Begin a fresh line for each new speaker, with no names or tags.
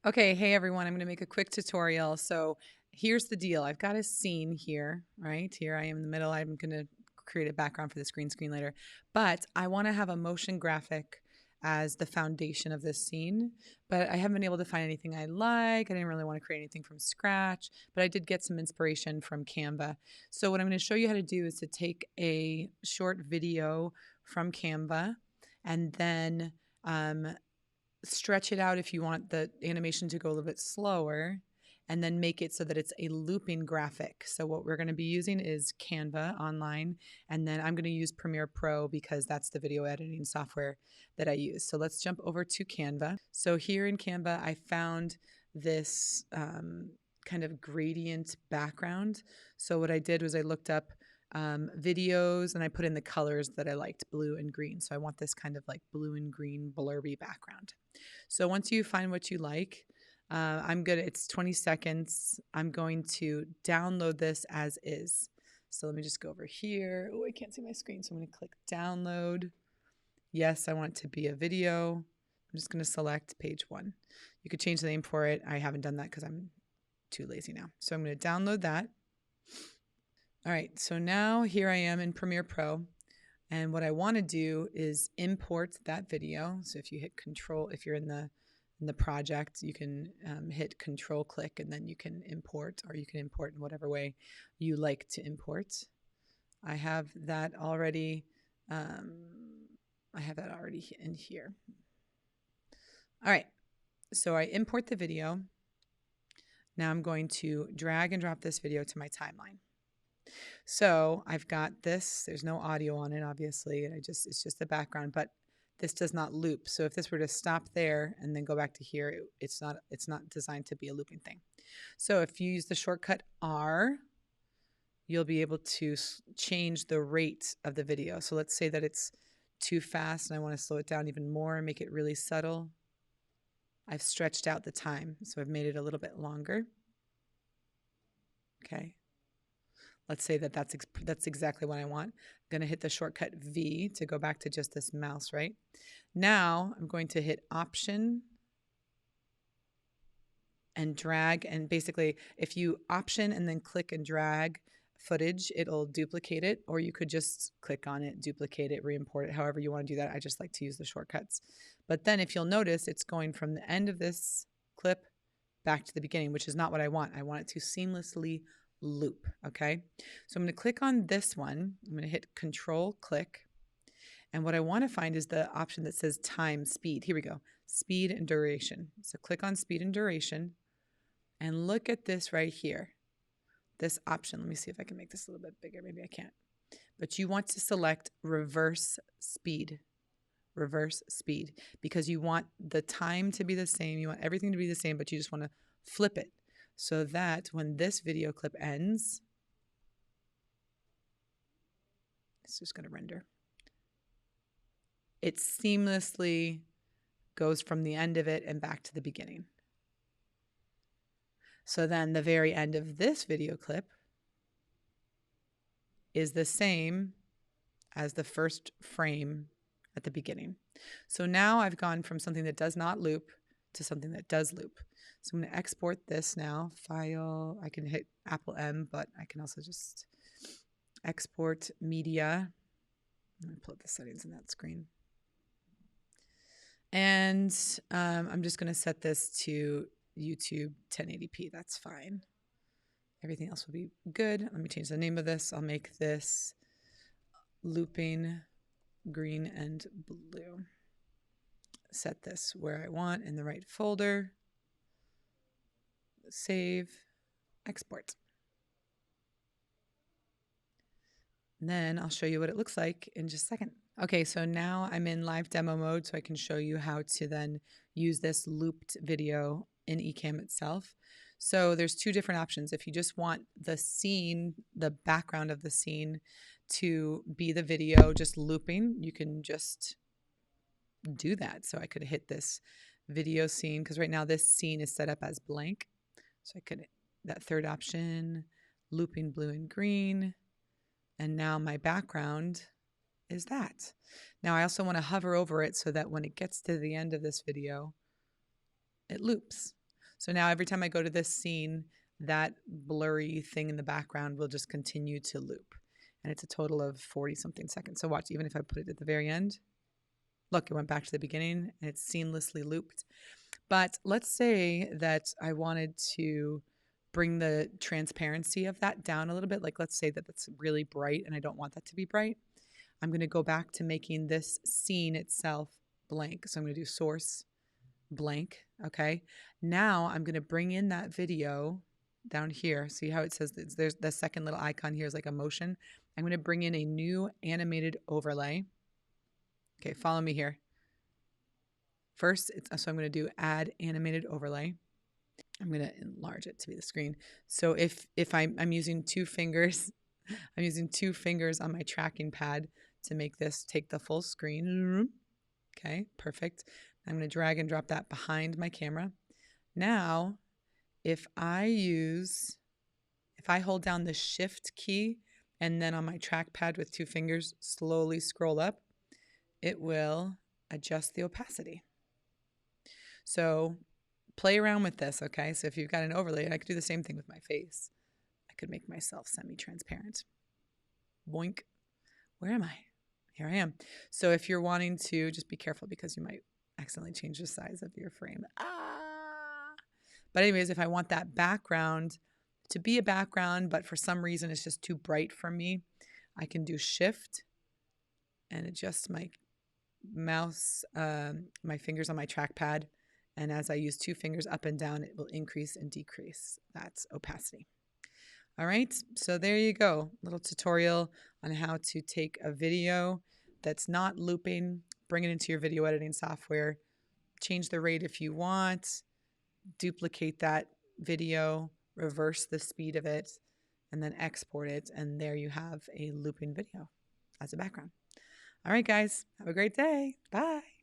Okay, hey everyone, I'm going to make a quick tutorial. So here's the deal. I've got a scene here, right? Here I am in the middle. I'm going to create a background for the screen later. But I want to have a motion graphic as the foundation of this scene. But I haven't been able to find anything I like. I didn't really want to create anything from scratch, but I did get some inspiration from Canva. So what I'm going to show you how to do is to take a short video from Canva and then stretch it out if you want the animation to go a little bit slower, and then make it so that it's a looping graphic. So what we're going to be using is Canva online, and then I'm going to use Premiere Pro because that's the video editing software that I use. So let's jump over to Canva. So here in Canva, I found this kind of gradient background. So what I did was I looked up videos and I put in the colors that I liked, blue and green. So I want this kind of like blue and green blurby background. So once you find what you like, it's 20 seconds. I'm going to download this as is. So let me just go over here. Oh, I can't see my screen. So I'm going to click download. Yes, I want it to be a video. I'm just going to select page 1. You could change the name for it. I haven't done that because I'm too lazy now. So I'm going to download that. All right, so now here I am in Premiere Pro, and what I want to do is import that video. So if you hit Control, if you're in the project, you can hit Control click, and then you can import, or you can import in whatever way you like to import. I have that already. In here. All right, so I import the video. Now I'm going to drag and drop this video to my timeline. So I've got this. There's no audio on it, obviously. It's just the background, but this does not loop. So if this were to stop there and then go back to here, it's not designed to be a looping thing. So if you use the shortcut R, you'll be able to change the rate of the video. So let's say that it's too fast and I want to slow it down even more and make it really subtle. I've stretched out the time, so I've made it a little bit longer. Okay. Let's say that that's exactly what I want. I'm going to hit the shortcut V to go back to just this mouse, right? Now I'm going to hit Option and drag. And basically, if you Option and then click and drag footage, it'll duplicate it. Or you could just click on it, duplicate it, re-import it, however you want to do that. I just like to use the shortcuts. But then if you'll notice, it's going from the end of this clip back to the beginning, which is not what I want. I want it to seamlessly loop. Okay, so I'm going to click on this one. I'm going to hit Control click, and what I want to find is the option that says time speed. Here we go, speed and duration. So click on speed and duration, and look at this right here, this option. Let me see if I can make this a little bit bigger. Maybe I can't, but you want to select reverse speed, because you want the time to be the same, you want everything to be the same, but you just want to flip it so that when this video clip ends, it's just going to render. It seamlessly goes from the end of it and back to the beginning. So then the very end of this video clip is the same as the first frame at the beginning. So now I've gone from something that does not loop to something that does loop. So I'm going to export this now. File, I can hit Apple M, but I can also just export media. I'm going to pull up the settings in that screen. And I'm just going to set this to YouTube 1080p. That's fine. Everything else will be good. Let me change the name of this. I'll make this looping green and blue. Set this where I want in the right folder. Save, export. And then I'll show you what it looks like in just a second. Okay, so now I'm in live demo mode, so I can show you how to then use this looped video in Ecamm itself. So there's two different options. If you just want the scene, the background of the scene to be the video just looping, you can just do that. So I could hit this video scene, because right now this scene is set up as blank. So I could, that third option, looping blue and green. And now my background is that. Now I also want to hover over it so that when it gets to the end of this video, it loops. So now every time I go to this scene, that blurry thing in the background will just continue to loop. And it's a total of 40 something seconds. So watch, even if I put it at the very end, look, it went back to the beginning and it's seamlessly looped. But let's say that I wanted to bring the transparency of that down a little bit. Like let's say that that's really bright and I don't want that to be bright. I'm going to go back to making this scene itself blank. So I'm going to do source blank. Okay. Now I'm going to bring in that video down here. See how it says there's the second little icon here is like a motion. I'm going to bring in a new animated overlay. Okay. Follow me here. First, so I'm going to do add animated overlay. I'm going to enlarge it to be the screen. So if I'm using two fingers, I'm using two fingers on my tracking pad to make this take the full screen. Okay, perfect. I'm going to drag and drop that behind my camera. Now, if I hold down the shift key and then on my trackpad with two fingers slowly scroll up, it will adjust the opacity. So play around with this, okay? So if you've got an overlay, I could do the same thing with my face. I could make myself semi-transparent. Boink. Where am I? Here I am. So if you're wanting to, just be careful because you might accidentally change the size of your frame. But anyways, if I want that background to be a background, but for some reason it's just too bright for me, I can do shift and adjust my mouse, my fingers on my trackpad. And as I use two fingers up and down, it will increase and decrease that opacity. All right, so there you go. Little tutorial on how to take a video that's not looping, bring it into your video editing software, change the rate if you want, duplicate that video, reverse the speed of it, and then export it. And there you have a looping video as a background. All right, guys, have a great day. Bye.